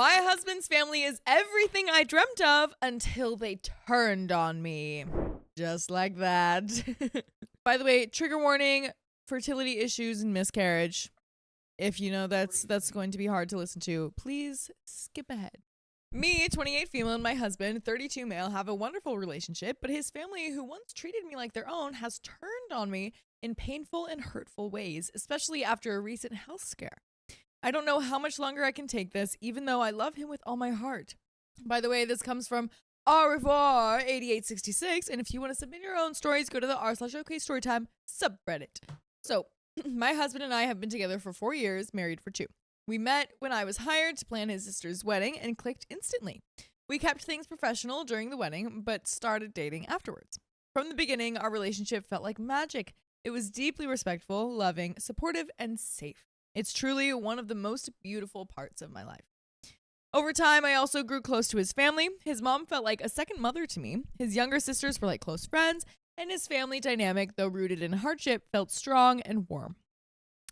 My husband's family is everything I dreamt of until they turned on me. Just like that. By the way, trigger warning, fertility issues and miscarriage. If you know that's going to be hard to listen to, please skip ahead. Me, 28 female, and my husband, 32 male, have a wonderful relationship, but his family, who once treated me like their own, has turned on me in painful and hurtful ways, especially after a recent health scare. I don't know how much longer I can take this, even though I love him with all my heart. By the way, this comes from Au revoir 8866, and if you want to submit your own stories, go to the r/OK Storytime subreddit. So, my husband and I have been together for 4 years, married for 2. We met when I was hired to plan his sister's wedding and clicked instantly. We kept things professional during the wedding, but started dating afterwards. From the beginning, our relationship felt like magic. It was deeply respectful, loving, supportive, and safe. It's truly one of the most beautiful parts of my life. Over time, I also grew close to his family. His mom felt like a second mother to me. His younger sisters were like close friends, and his family dynamic, though rooted in hardship, felt strong and warm.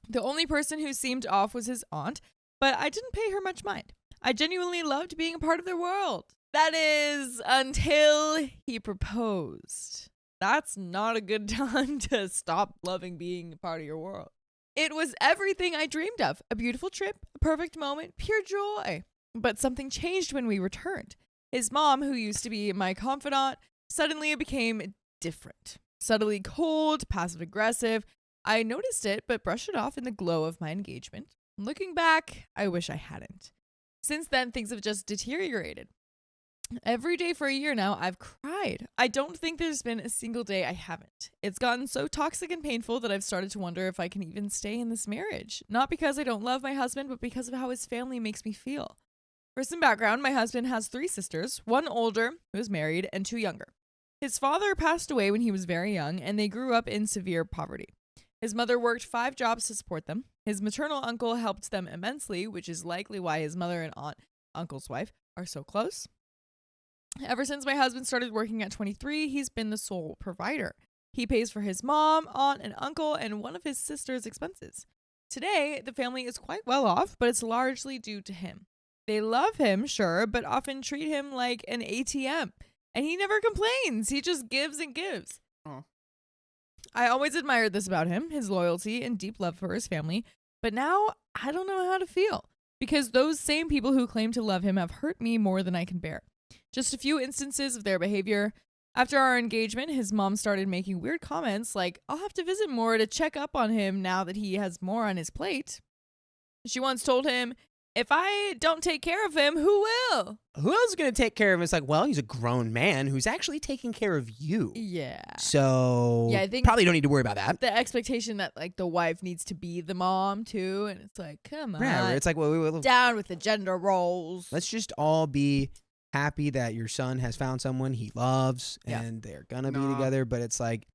The only person who seemed off was his aunt, but I didn't pay her much mind. I genuinely loved being a part of their world. That is, until he proposed. That's not a good time to stop loving being a part of your world. It was everything I dreamed of. A beautiful trip, a perfect moment, pure joy. But something changed when we returned. His mom, who used to be my confidant, suddenly became different. Subtly cold, passive-aggressive. I noticed it, but brushed it off in the glow of my engagement. Looking back, I wish I hadn't. Since then, things have just deteriorated. Every day for a year now, I've cried. I don't think there's been a single day I haven't. It's gotten so toxic and painful that I've started to wonder if I can even stay in this marriage. Not because I don't love my husband, but because of how his family makes me feel. For some background, my husband has 3 sisters, 1 older, who is married, and 2 younger. His father passed away when he was very young, and they grew up in severe poverty. His mother worked 5 jobs to support them. His maternal uncle helped them immensely, which is likely why his mother and uncle's wife are so close. Ever since my husband started working at 23, he's been the sole provider. He pays for his mom, aunt, and uncle, and one of his sister's expenses. Today, the family is quite well off, but it's largely due to him. They love him, sure, but often treat him like an ATM. And he never complains. He just gives and gives. Oh. I always admired this about him, his loyalty and deep love for his family. But now, I don't know how to feel. Because those same people who claim to love him have hurt me more than I can bear. Just a few instances of their behavior. After our engagement, his mom started making weird comments like, I'll have to visit more to check up on him now that he has more on his plate. She once told him, if I don't take care of him, who will? Who else is going to take care of him? It's like, well, he's a grown man who's actually taking care of you. Yeah. So yeah, I think probably don't need to worry about that. The expectation that like the wife needs to be the mom too. And it's like, come on. Yeah, it's like, well, down with the gender roles. Let's just all be happy that your son has found someone he loves and they're going to be together. But it's like,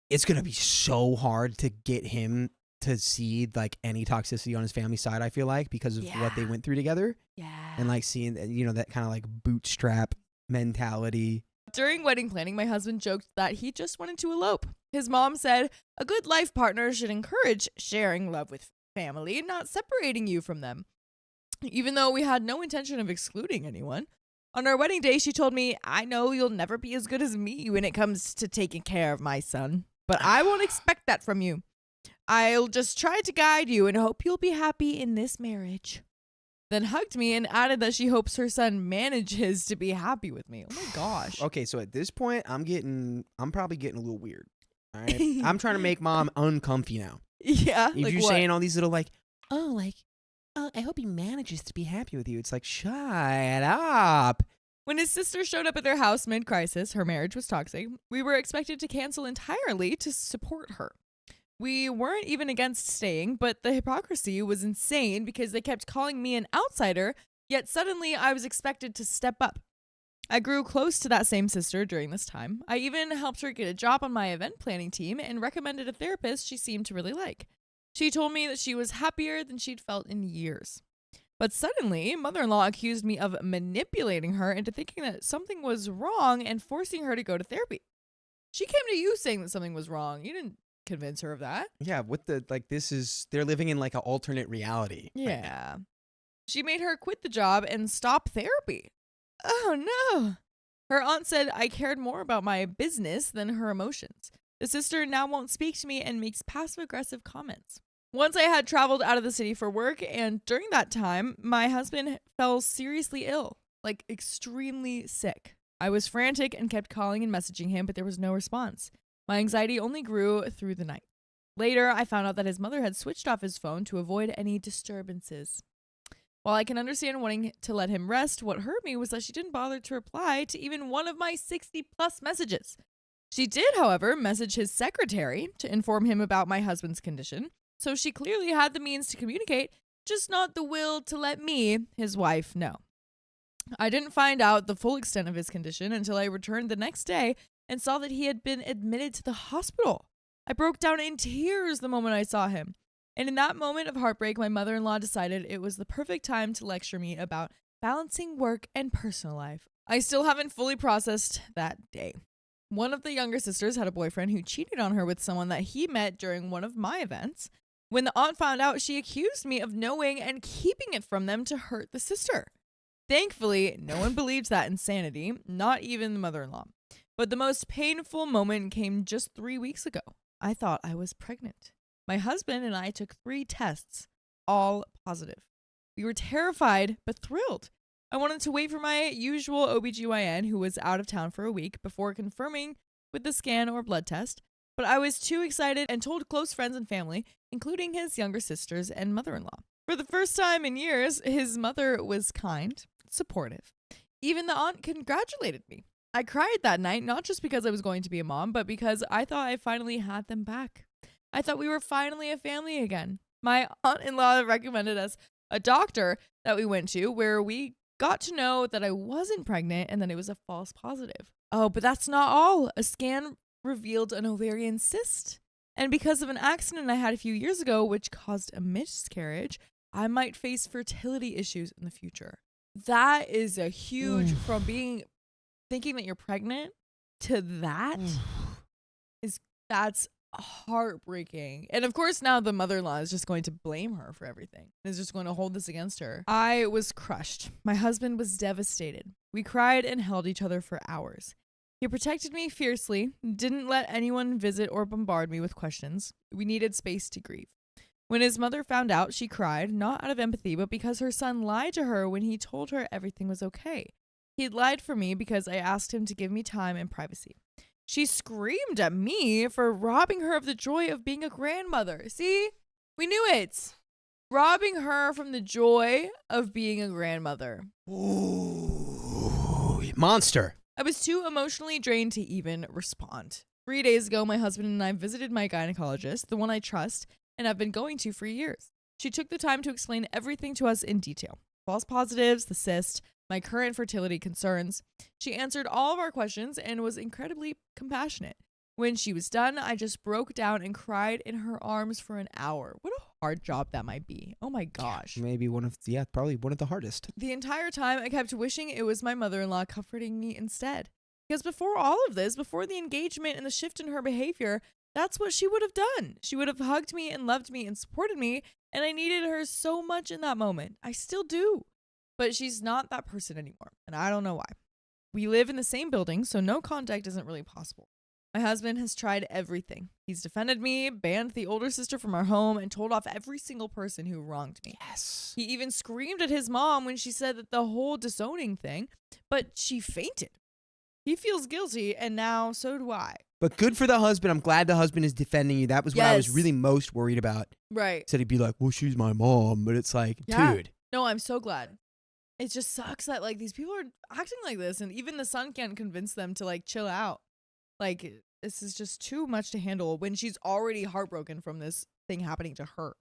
it's going to be so hard to get him to see like any toxicity on his family side, I feel like, because of what they went through together. Yeah. And like seeing, you know, that kind of like bootstrap mentality. During wedding planning, my husband joked that he just wanted to elope. His mom said, a good life partner should encourage sharing love with family, not separating you from them. Even though we had no intention of excluding anyone. On our wedding day, she told me, I know you'll never be as good as me when it comes to taking care of my son, but I won't expect that from you. I'll just try to guide you and hope you'll be happy in this marriage. Then hugged me and added that she hopes her son manages to be happy with me. Oh my gosh. Okay, so at this point, I'm probably getting a little weird. All right, I'm trying to make mom uncomfy now. Yeah. If you're saying all these little like, oh, I hope he manages to be happy with you. It's like, shut up. When his sister showed up at their house mid-crisis, her marriage was toxic, we were expected to cancel entirely to support her. We weren't even against staying, but the hypocrisy was insane because they kept calling me an outsider, yet suddenly I was expected to step up. I grew close to that same sister during this time. I even helped her get a job on my event planning team and recommended a therapist she seemed to really like. She told me that she was happier than she'd felt in years. But suddenly, mother-in-law accused me of manipulating her into thinking that something was wrong and forcing her to go to therapy. She came to you saying that something was wrong. You didn't convince her of that. Yeah, they're living in like an alternate reality. Yeah. She made her quit the job and stop therapy. Oh no. Her aunt said I cared more about my business than her emotions. The sister now won't speak to me and makes passive-aggressive comments. Once I had traveled out of the city for work, and during that time, my husband fell seriously ill, like extremely sick. I was frantic and kept calling and messaging him, but there was no response. My anxiety only grew through the night. Later, I found out that his mother had switched off his phone to avoid any disturbances. While I can understand wanting to let him rest, what hurt me was that she didn't bother to reply to even one of my 60-plus messages. She did, however, message his secretary to inform him about my husband's condition, so she clearly had the means to communicate, just not the will to let me, his wife, know. I didn't find out the full extent of his condition until I returned the next day and saw that he had been admitted to the hospital. I broke down in tears the moment I saw him. And in that moment of heartbreak, my mother-in-law decided it was the perfect time to lecture me about balancing work and personal life. I still haven't fully processed that day. One of the younger sisters had a boyfriend who cheated on her with someone that he met during one of my events. When the aunt found out, she accused me of knowing and keeping it from them to hurt the sister. Thankfully, no one believed that insanity, not even the mother-in-law. But the most painful moment came just 3 weeks ago. I thought I was pregnant. My husband and I took 3 tests, all positive. We were terrified, but thrilled. I wanted to wait for my usual OBGYN, who was out of town for a week, before confirming with the scan or blood test. But I was too excited and told close friends and family, including his younger sisters and mother-in-law. For the first time in years, his mother was kind, supportive. Even the aunt congratulated me. I cried that night, not just because I was going to be a mom, but because I thought I finally had them back. I thought we were finally a family again. My aunt-in-law recommended us a doctor that we went to where we got to know that I wasn't pregnant and that it was a false positive. Oh, but that's not all. A scan revealed an ovarian cyst. And because of an accident I had a few years ago, which caused a miscarriage, I might face fertility issues in the future. That is a huge, from thinking that you're pregnant to that that's heartbreaking. And of course now the mother-in-law is just going to blame her for everything. Is just going to hold this against her. I was crushed. My husband was devastated. We cried and held each other for hours. He protected me fiercely, didn't let anyone visit or bombard me with questions. We needed space to grieve. When his mother found out, she cried, not out of empathy, but because her son lied to her when he told her everything was okay. He had lied for me because I asked him to give me time and privacy. She screamed at me for robbing her of the joy of being a grandmother. See? We knew it. Robbing her from the joy of being a grandmother. Ooh, monster. I was too emotionally drained to even respond. 3 days ago, my husband and I visited my gynecologist, the one I trust, and I've been going to for years. She took the time to explain everything to us in detail. False positives, the cyst, my current fertility concerns. She answered all of our questions and was incredibly compassionate. When she was done, I just broke down and cried in her arms for an hour. What a hard job that might be. Oh my gosh. Maybe probably one of the hardest. The entire time I kept wishing it was my mother-in-law comforting me instead. Because before all of this, before the engagement and the shift in her behavior, that's what she would have done. She would have hugged me and loved me and supported me, and I needed her so much in that moment. I still do. But she's not that person anymore, and I don't know why. We live in the same building, so no contact isn't really possible. My husband has tried everything. He's defended me, banned the older sister from our home, and told off every single person who wronged me. Yes. He even screamed at his mom when she said that the whole disowning thing, but she fainted. He feels guilty, and now so do I. But good for the husband. I'm glad the husband is defending you. That was what I was really most worried about. Right. Said he'd be like, well, she's my mom. But it's like, dude. No, I'm so glad. It just sucks that like these people are acting like this, and even the son can't convince them to like chill out. Like, this is just too much to handle when she's already heartbroken from this thing happening to her.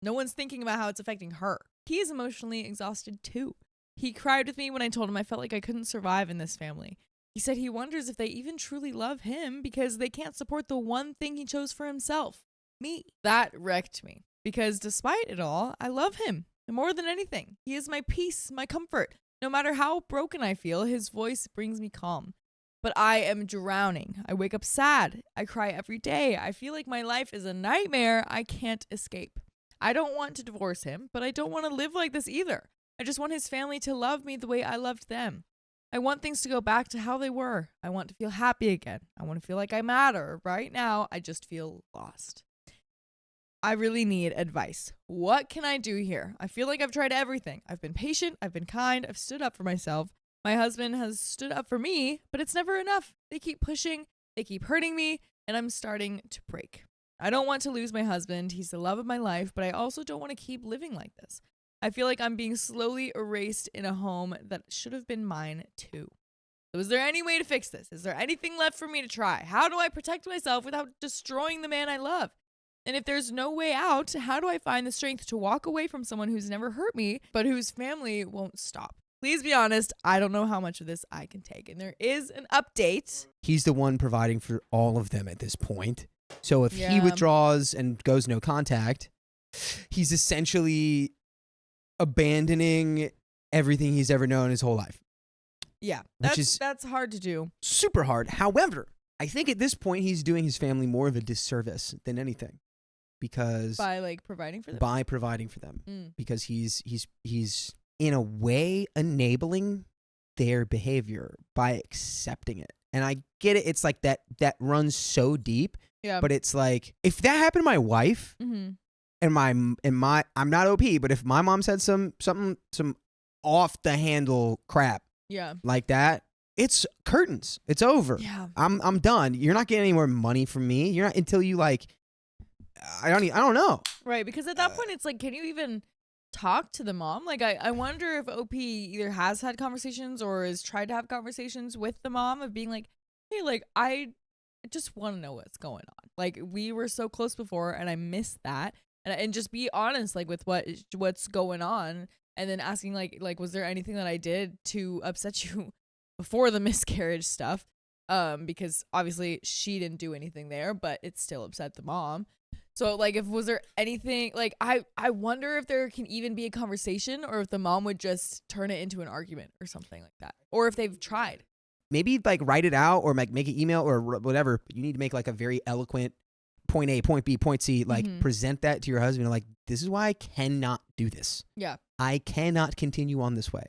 No one's thinking about how it's affecting her. He is emotionally exhausted too. He cried with me when I told him I felt like I couldn't survive in this family. He said he wonders if they even truly love him because they can't support the one thing he chose for himself, me. That wrecked me because despite it all, I love him. And more than anything, he is my peace, my comfort. No matter how broken I feel, his voice brings me calm. But I am drowning. I wake up sad. I cry every day. I feel like my life is a nightmare I can't escape. I don't want to divorce him, but I don't want to live like this either. I just want his family to love me the way I loved them. I want things to go back to how they were. I want to feel happy again. I want to feel like I matter. Right now, I just feel lost. I really need advice. What can I do here? I feel like I've tried everything. I've been patient. I've been kind. I've stood up for myself. My husband has stood up for me, but it's never enough. They keep pushing. They keep hurting me, and I'm starting to break. I don't want to lose my husband. He's the love of my life, but I also don't want to keep living like this. I feel like I'm being slowly erased in a home that should have been mine too. So is there any way to fix this? Is there anything left for me to try? How do I protect myself without destroying the man I love? And if there's no way out, how do I find the strength to walk away from someone who's never hurt me, but whose family won't stop? Please be honest, I don't know how much of this I can take. And there is an update. He's the one providing for all of them at this point. So if he Yeah. withdraws and goes no contact, he's essentially abandoning everything he's ever known his whole life. Yeah, Which is that's hard to do. super hard. However, I think at this point he's doing his family more of a disservice than anything, because By like providing for them. by providing for them, Mm. because he's in a way enabling their behavior by accepting it. And I get it. It's like that runs so deep, Yeah. but it's like, if that happened to my wife, Mm-hmm. and I'm not OP, but if my mom said some off the handle crap Yeah. like that, it's curtains. It's over. Yeah. I'm done. You're not getting any more money from me. You're not until you like. I don't know. Right. Because at that point, it's like, can you even talk to the mom? Like, I wonder if OP either has had conversations or has tried to have conversations with the mom of being like, hey, like, I just want to know what's going on. Like, we were so close before and I miss that. And just be honest, like, with what's going on. And then asking, like, was there anything that I did to upset you before the miscarriage stuff? Because obviously she didn't do anything there, but it still upset the mom. So, like, was there anything, like, I wonder if there can even be a conversation, or if the mom would just turn it into an argument or something like that. Or if they've tried. Maybe like write it out or like make an email or whatever. You need to make like a very eloquent point A, point B, point C, like present that to your husband. Like, this is why I cannot do this. Yeah. I cannot continue on this way.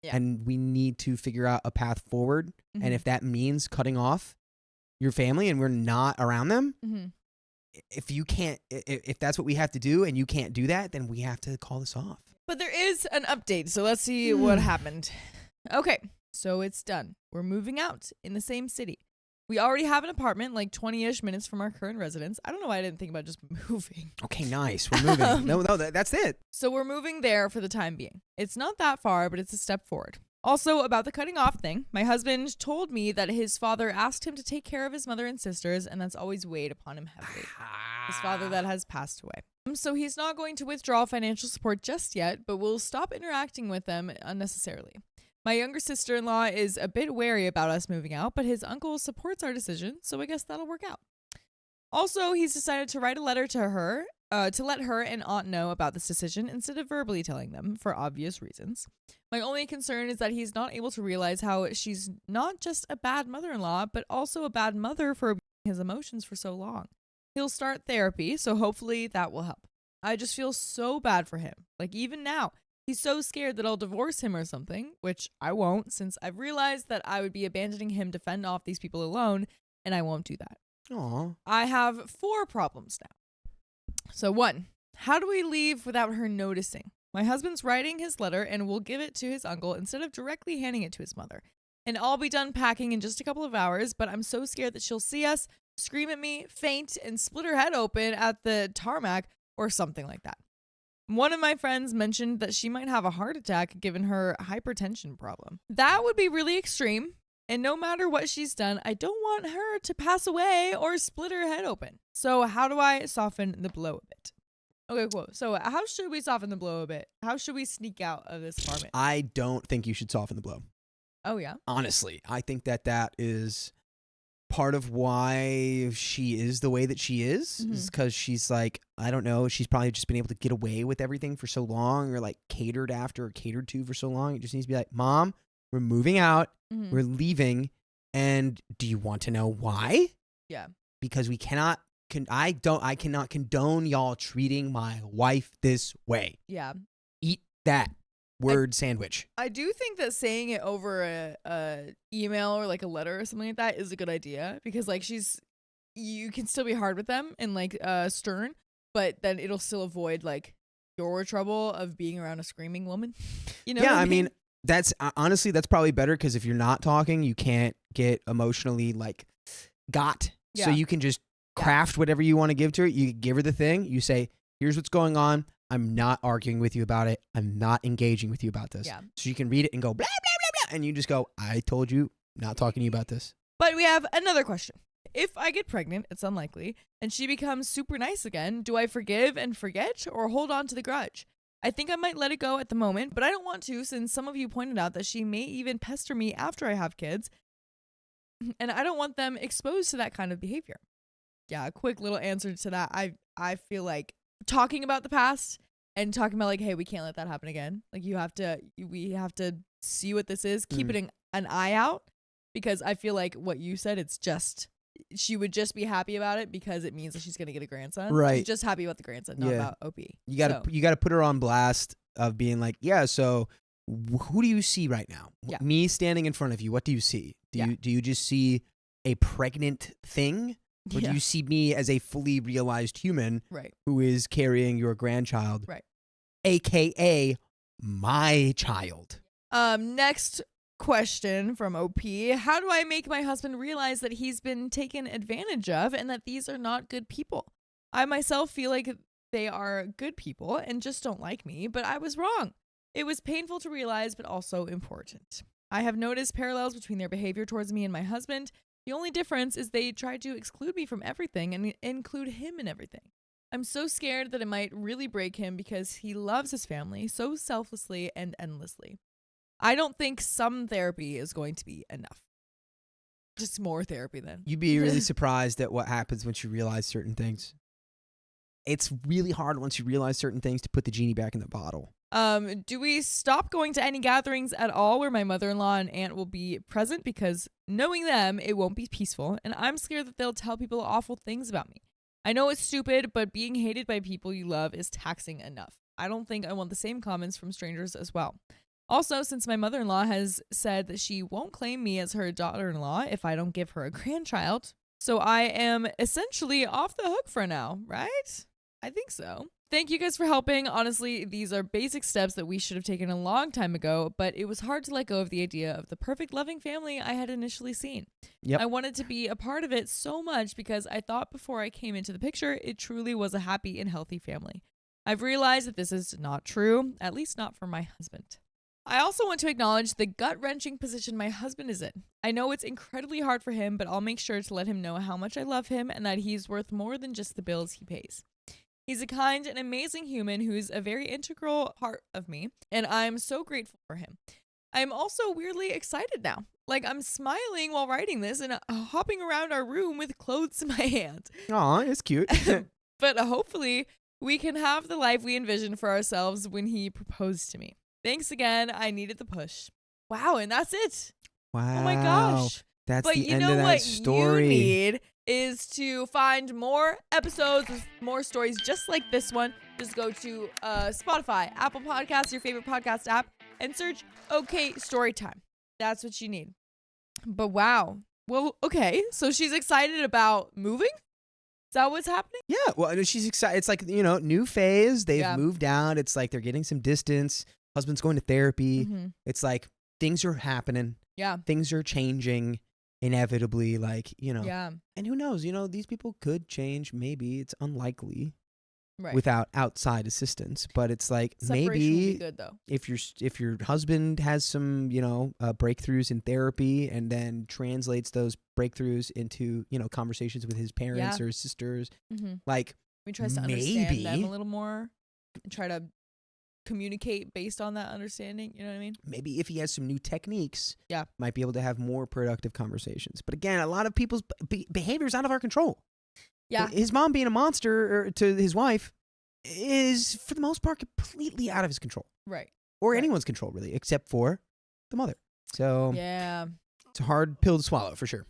Yeah. And we need to figure out a path forward. Mhm. And if that means cutting off your family and we're not around them, Mm-hmm. if that's what we have to do and you can't do that, then we have to call this off. But there is an update, so let's see what happened. Okay, so it's done. We're moving out in the same city. We already have an apartment like 20-ish minutes from our current residence. I don't know why I didn't think about just moving. Okay, nice. We're moving. No, that's it. So we're moving there for the time being. It's not that far, but it's a step forward. Also, about the cutting off thing, my husband told me that his father asked him to take care of his mother and sisters, and that's always weighed upon him heavily. His father that has passed away. So he's not going to withdraw financial support just yet, but will stop interacting with them unnecessarily. My younger sister-in-law is a bit wary about us moving out, but his uncle supports our decision, so I guess that'll work out. Also, he's decided to write a letter to her, to let her and aunt know about this decision instead of verbally telling them, for obvious reasons. My only concern is that he's not able to realize how she's not just a bad mother-in-law, but also a bad mother for abusing his emotions for so long. He'll start therapy, so hopefully that will help. I just feel so bad for him. Like, even now, he's so scared that I'll divorce him or something, which I won't, since I've realized that I would be abandoning him to fend off these people alone, and I won't do that. Aw. I have 4 problems now. So 1, how do we leave without her noticing? My husband's writing his letter and will give it to his uncle instead of directly handing it to his mother. And I'll be done packing in just a couple of hours, but I'm so scared that she'll see us, scream at me, faint, and split her head open at the tarmac or something like that. One of my friends mentioned that she might have a heart attack given her hypertension problem. That would be really extreme. And no matter what she's done, I don't want her to pass away or split her head open. So how do I soften the blow a bit? Okay, cool. So how should we soften the blow a bit? How should we sneak out of this apartment? I don't think you should soften the blow. Oh, yeah? Honestly, I think that is part of why she is the way that she is because she's like, I don't know, she's probably just been able to get away with everything for so long, or like catered after or catered to for so long. It just needs to be like, Mom, we're moving out, we're leaving, and do you want to know why? Yeah. Because we cannot I cannot condone y'all treating my wife this way. Yeah. Eat that. word sandwich. I do think that saying it over a email or like a letter or something like that is a good idea, because like you can still be hard with them and like stern, but then it'll still avoid like your trouble of being around a screaming woman. You know? Yeah, what I mean, that's honestly, that's probably better, because if you're not talking, you can't get emotionally like got. Yeah. So you can just craft whatever you want to give to her. You give her the thing. You say, here's what's going on. I'm not arguing with you about it. I'm not engaging with you about this. Yeah. So you can read it and go blah, blah, blah, blah. And you just go, I told you, not talking to you about this. But we have another question. If I get pregnant, it's unlikely, and she becomes super nice again, do I forgive and forget or hold on to the grudge? I think I might let it go at the moment, but I don't want to, since some of you pointed out that she may even pester me after I have kids, and I don't want them exposed to that kind of behavior. Yeah, a quick little answer to that. I feel like talking about the past and talking about like, hey, we can't let that happen again. Like we have to see what this is, keep it an eye out, because I feel like what you said, it's just, she would just be happy about it because it means that she's going to get a grandson. Right. She's just happy about the grandson, not about OP. You gotta put her on blast of being like, yeah, so who do you see right now? Yeah. Me standing in front of you, what do you see? Do you just see a pregnant thing? Or do you see me as a fully realized human who is carrying your grandchild? Right. AKA my child. Next question from OP. How do I make my husband realize that he's been taken advantage of and that these are not good people? I myself feel like they are good people and just don't like me, but I was wrong. It was painful to realize, but also important. I have noticed parallels between their behavior towards me and my husband. The only difference is they try to exclude me from everything and include him in everything. I'm so scared that it might really break him because he loves his family so selflessly and endlessly. I don't think some therapy is going to be enough. Just more therapy then. You'd be really surprised at what happens once you realize certain things. It's really hard once you realize certain things to put the genie back in the bottle. Do we stop going to any gatherings at all where my mother-in-law and aunt will be present? Because knowing them, it won't be peaceful, and I'm scared that they'll tell people awful things about me. I know it's stupid, but being hated by people you love is taxing enough. I don't think I want the same comments from strangers as well. Also, since my mother-in-law has said that she won't claim me as her daughter-in-law if I don't give her a grandchild, so I am essentially off the hook for now, right? I think so. Thank you guys for helping. Honestly, these are basic steps that we should have taken a long time ago, but it was hard to let go of the idea of the perfect loving family I had initially seen. Yep. I wanted to be a part of it so much because I thought before I came into the picture, it truly was a happy and healthy family. I've realized that this is not true, at least not for my husband. I also want to acknowledge the gut-wrenching position my husband is in. I know it's incredibly hard for him, but I'll make sure to let him know how much I love him and that he's worth more than just the bills he pays. He's a kind and amazing human who's a very integral part of me, and I'm so grateful for him. I'm also weirdly excited now. Like, I'm smiling while writing this and hopping around our room with clothes in my hand. Aw, it's cute. But hopefully, we can have the life we envisioned for ourselves when he proposed to me. Thanks again. I needed the push. Wow, and that's it. Wow. Oh my gosh. That's but the you end know of that what story. you need is to find more episodes with more stories just like this one. Just go to Spotify, Apple Podcasts, your favorite podcast app, and search OK Storytime. That's what you need. But wow. Well, okay. So she's excited about moving? Is that what's happening? Yeah. Well, she's excited. It's like, new phase. They've moved out. It's like they're getting some distance. Husband's going to therapy. Mm-hmm. It's like things are happening. Yeah. Things are changing inevitably. Like, Yeah. And who knows? These people could change. Maybe it's unlikely. Right. Without outside assistance, but it's like Separation maybe will be good, though. if your husband has some breakthroughs in therapy and then translates those breakthroughs into conversations with his parents or his sisters, like he tries to understand them a little more and try to communicate based on that understanding. You know what I mean? Maybe if he has some new techniques, yeah, might be able to have more productive conversations. But again, a lot of people's behavior is out of our control. Yeah. His mom being a monster to his wife is, for the most part, completely out of his control. Right. Or anyone's control, really, except for the mother. So yeah, it's a hard pill to swallow, for sure.